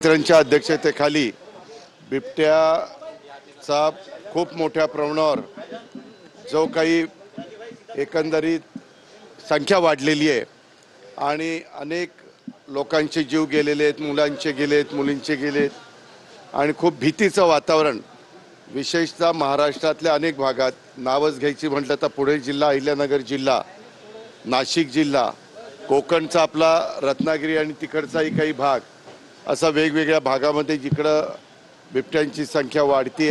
मंत्र्यांच्या अध्यक्षतेखाली बिबट्याचा खूप मोठ्या प्रमाणावर जो काही एकंदरीत संख्या वाढलेली आहे आणि अनेक लोकांचे जीव गेलेले आहेत, मुलांचे गेलेत, मुलींचे गेलेत आणि खूप भीतीचं वातावरण विशेषतः महाराष्ट्रातल्या अनेक भागात नावच घ्यायची म्हटलं तर पुणे जिल्हा, अहिल्यानगर जिल्हा, नाशिक जिल्हा, कोकणचा आपला रत्नागिरी आणि तिकडचाही काही भाग असा वेगवेगळ्या भागामध्ये जिकडं बिबट्यांची संख्या वाढते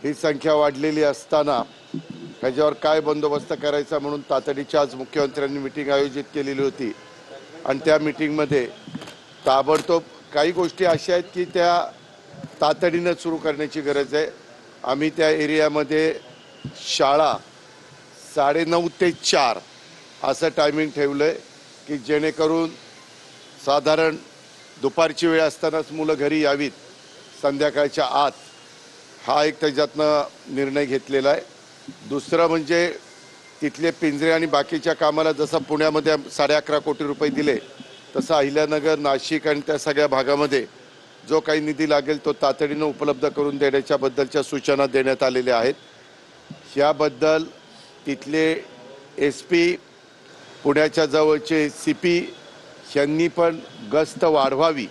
ही संख्या वाढलेली असताना त्याच्यावर काय बंदोबस्त करायचा म्हणून तातडीची आज मुख्यमंत्र्यांनी मीटिंग आयोजित केलेली होती आणि त्या मीटिंगमध्ये ताबडतोब काही गोष्टी अशा आहेत की त्या तातडीनं सुरू करण्याची गरज आहे। आम्ही त्या एरियामध्ये शाळा 9:30 ते 4 असं टायमिंग ठेवलंय की जेणेकरून साधारण दुपारची वेळ असतानाच मुलं घरी यावीत संध्याकाळच्या आत, हा एक त्याच्यातनं निर्णय घेतलेला आहे। दुसरं म्हणजे तिथले पिंजरे आणि बाकीच्या कामाला जसं पुण्यामध्ये 11.5 कोटी रुपये दिले तसं अहिल्यानगर, नाशिक आणि त्या सगळ्या भागामध्ये जो काही निधी लागेल तो तातडीनं उपलब्ध करून देण्याच्याबद्दलच्या सूचना देण्यात आलेल्या आहेत। याबद्दल तिथले SP, पुण्याच्या जवळचे CP यांनी पण गस्त वाढवावी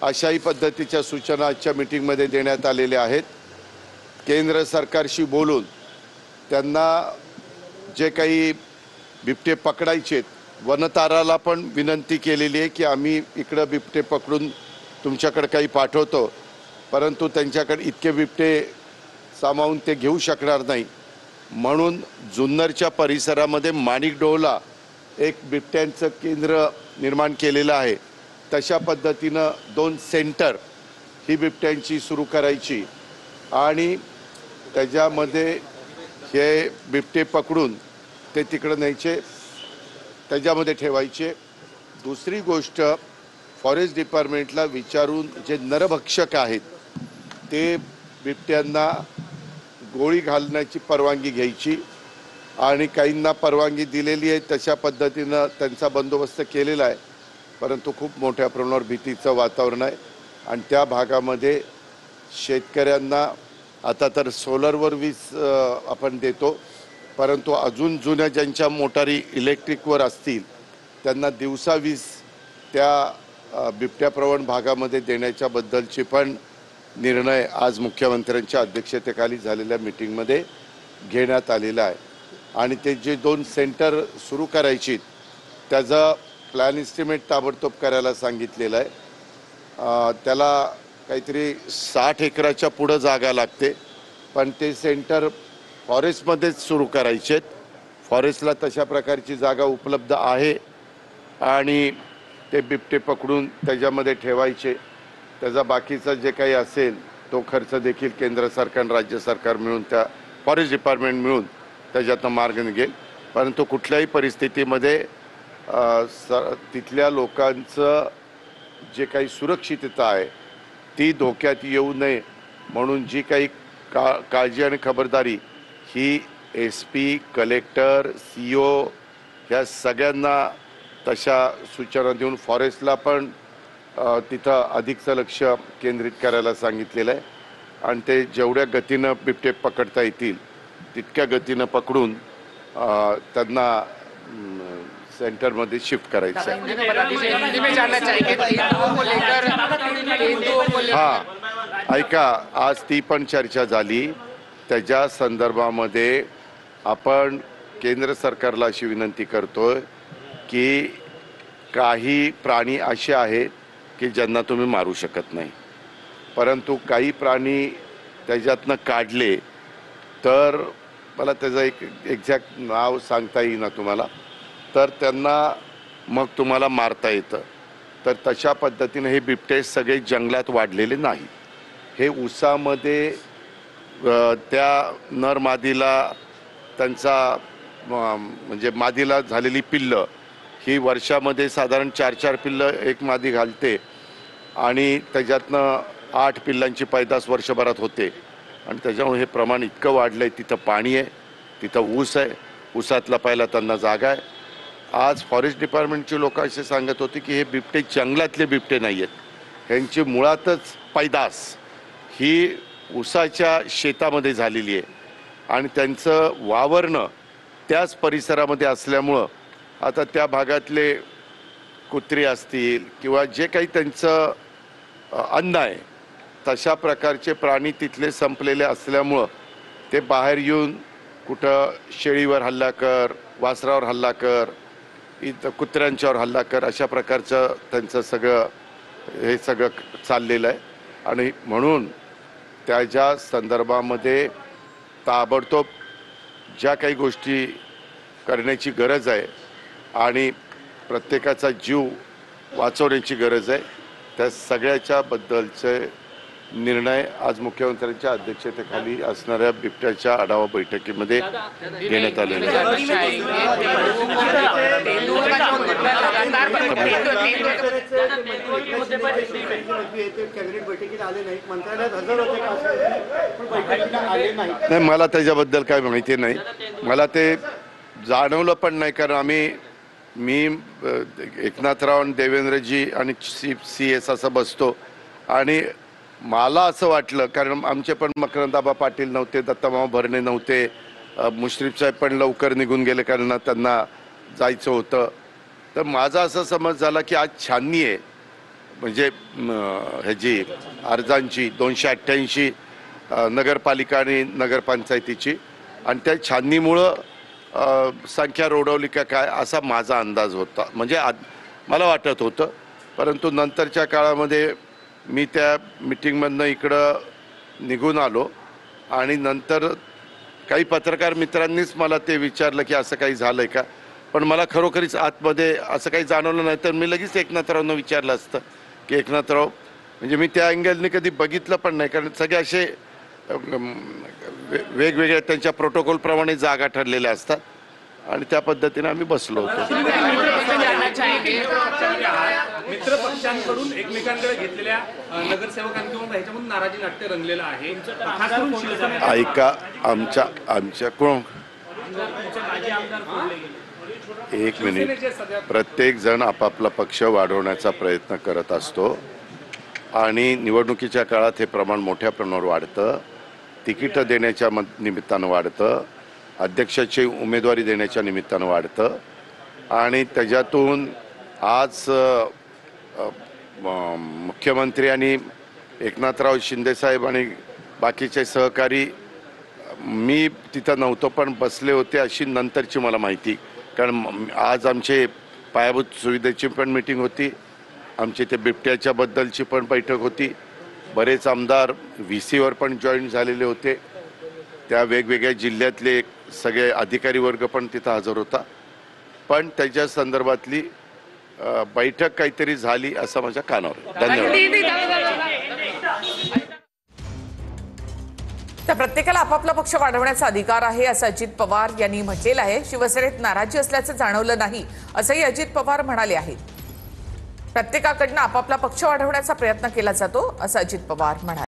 अशाही पद्धतीच्या सूचना आजच्या मीटिंगमध्ये देण्यात आलेल्या आहेत। केंद्र सरकारशी बोलून त्यांना जे काही बिबटे पकडायचे वनताराला पण विनंती केलेली आहे की आम्ही इकडं बिबटे पकडून तुमच्याकडे काही पाठवतो, परंतु त्यांच्याकडे इतके बिबटे सामावून ते घेऊ शकणार नाही म्हणून जुन्नरच्या परिसरामध्ये माणिकडोहला एक बिबट्यांचं केंद्र निर्माण केलेलं आहे। तशा पद्धतीनं 2 सेंटर ही बिबट्यांची सुरू करायची आणि त्याच्यामध्ये हे बिबटे पकडून ते तिकडं न्यायचे, त्याच्यामध्ये ठेवायचे। दुसरी गोष्ट, फॉरेस्ट डिपार्टमेंटला विचारून जे नरभक्षक आहेत ते बिबट्यांना गोळी घालण्याची परवानगी घ्यायची आणि काहींना परवानगी दिलेली आहे, तशा पद्धतीनं त्यांचा बंदोबस्त केलेला आहे। परंतु खूप मोठ्या प्रमाणावर भीतीचं वातावरण आहे आणि त्या भागामध्ये शेतकऱ्यांना आता तर सोलरवर वीज आपण देतो, परंतु अजून जुन्या ज्यांच्या मोटारी इलेक्ट्रिकवर असतील त्यांना दिवसा वीज त्या बिबट्याप्रवण भागामध्ये देण्याच्याबद्दलची पण निर्णय आज मुख्यमंत्र्यांच्या अध्यक्षतेखाली झालेल्या मीटिंगमध्ये घेण्यात आलेला आहे। आणि ते जे 2 सेंटर सुरू करायची त्याचा प्लॅन एस्टिमेट ताबडतोब करायला सांगितलेलं आहे। त्याला काहीतरी 60 एकराच्या पुढं जागा लागते, पण ते सेंटर फॉरेस्टमध्येच सुरू करायचे आहेत। फॉरेस्टला तशा प्रकारची जागा उपलब्ध आहे आणि ते बिबटे पकडून त्याच्यामध्ये ठेवायचे। त्याचा बाकीचा जे काही असेल तो खर्च देखील केंद्र सरकार, राज्य सरकार मिळून, त्या फॉरेस्ट डिपार्टमेंट मिळून त्याच्यातनं मार्ग निघेल। परंतु कुठल्याही परिस्थितीमध्ये तिथल्या लोकांचं जे काही सुरक्षितता आहे ती धोक्यात येऊ नये म्हणून जी काही काळजी आणि खबरदारी ही SP, कलेक्टर, CO ह्या सगळ्यांना तशा सूचना देऊन फॉरेस्टला पण तिथं अधिकचं लक्ष केंद्रित करायला सांगितलेलं आहे आणि ते जेवढ्या गतीनं बिबटे पकडता येतील तितक्या गतीनं पकडून त्यांना सेंटरमध्ये शिफ्ट करायचं आहे। हां, ऐका, आज ती पण चर्चा झाली। त्याच्या संदर्भामध्ये आपण केंद्र सरकारला अशी विनंती करतोय की काही प्राणी असे आहेत की ज्यांना तुम्ही मारू शकत नाही, परंतु काही प्राणी त्याच्यातनं काढले तर मला त्याचं एक एक्झॅक्ट नाव सांगता येईना तुम्हाला, तर त्यांना मग तुम्हाला मारता येतं। तर तशा पद्धतीने हे बिबटे सगळे जंगलात वाढलेले नाही, हे उसामध्ये त्या नर मादीला त्यांचा म्हणजे मादीला झालेली पिल्लं ही वर्षामध्ये साधारण 4 पिल्लं एक मादी घालते आणि त्याच्यातनं 8 पिल्लांची पैदास वर्षभरात होते आणि त्याच्यामुळे हे प्रमाण इतकं वाढलं आहे। तिथं पाणी आहे, तिथं ऊस आहे, ऊसातला पहिला त्यांना जागा आहे। आज फॉरेस्ट डिपार्टमेंटचे लोक असे सांगत होते की हे बिबटे जंगलातले बिबटे नाही आहेत, ह्यांची मुळातच पैदास ही ऊसाच्या शेतामध्ये झालेली आहे आणि त्यांचं वावरणं त्याच परिसरामध्ये असल्यामुळं आता त्या भागातले कुत्री असतील किंवा जे काही त्यांचं अन्न आहे तशा प्रकारचे प्राणी तिथले संपलेले असल्यामुळं ते बाहेर येऊन कुठं शेळीवर हल्ला कर, वासरावर हल्ला कर, इथं कुत्र्यांच्यावर हल्ला कर, अशा प्रकारचं त्यांचं हे सगळं चाललेलं आहे. आणि म्हणून त्याच्या संदर्भामध्ये ताबडतोब ज्या काही गोष्टी करण्याची गरज आहे आणि प्रत्येकाचा जीव वाचवण्याची गरज आहे त्या सगळ्याच्या बद्दलचे निर्णय आज मुख्यमंत्र्यांच्या अध्यक्षतेखाली असणाऱ्या बिबट्याच्या आढावा बैठकीमध्ये घेण्यात आलेले नाही. मला त्याच्याबद्दल काय माहिती नाही. मला ते जाणवलं पण नाही, कारण मी एकनाथराव आणि देवेंद्रजी आणि CS असं बसतो आणि मला असं वाटलं, कारण आमचे पण मकरंदाबा पाटील नव्हते, दत्तामामा भरणे नव्हते, मुश्रीफ साहेब पण लवकर निघून गेले कारण त्यांना जायचं होतं. तर माझा असा समज झाला की आज छाननी आहे, म्हणजे ह्याची अर्जांची 288 नगरपालिका आणि नगरपंचायतीची, आणि त्या छाननीमुळं संख्या रोडवली का काय असा माझा अंदाज होता, म्हणजे मला वाटत होतं. परंतु नंतरच्या काळामध्ये मी त्या मीटिंगमधनं इकडं निघून आलो आणि नंतर काही पत्रकार मित्रांनीच मला ते विचारलं की असं काही झालं आहे का, पण मला खरोखरीच आतमध्ये असं काही जाणवलं नाही. तर मी लगेच एकनाथरावनं विचारलं असतं की एकनाथराव, म्हणजे मी त्या अँगलने कधी बघितलं पण नाही, कारण सगळे असे वेगवेगळ्या त्यांच्या प्रोटोकॉलप्रमाणे जागा ठरलेल्या असतात आणि त्या पद्धतीने आम्ही बसलो होतो. मित्र पक्षांकडून एकमेकांकडे घेतलेल्या नगरसेवकांकडून ह्याच्यामधून नाराजी नाट्य रंगलेलं आहे. ऐका, आमच्या कोण एक मिनिट, प्रत्येक जण आपापला पक्ष वाढवण्याचा प्रयत्न करत असतो आणि निवडणुकीच्या काळात हे प्रमाण मोठ्या प्रमाणावर वाढतं, तिकीटं देण्याच्या निमित्तानं वाढतं, अध्यक्षाची उमेदवारी देण्याच्या निमित्तानं वाढतं आणि त्याच्यातून आज मुख्यमंत्री आणि एकनाथराव शिंदेसाहेब आणि बाकीचे सहकारी, मी तिथं नव्हतो पण बसले होते अशी नंतरची मला माहिती, कारण आज आमचे पायाभूत सुविधेची पण मीटिंग होती, आमची ते बिबट्याच्या बद्दलची पण बैठक होती, बरेच आमदार VCवर पण जॉईन झालेले होते, त्या वेगवेगळ्या जिल्ह्यातले सगळे अधिकारी वर्ग पण तिथं हजर होता, पण त्याच्या संदर्भातली बैठक काहीतरी झाली असं माझ्या कानावर. धन्यवाद. तर प्रत्येकाला आपापला पक्ष वाढवण्याचा अधिकार आहे असं अजित पवार यांनी म्हटलेलं आहे. शिवसेनेत नाराजी असल्याचं जाणवलं नाही असंही अजित पवार म्हणाले आहेत. प्रत्येकाकडनं आपापला पक्ष वाढवण्याचा प्रयत्न केला जातो असं अजित पवार म्हणाले.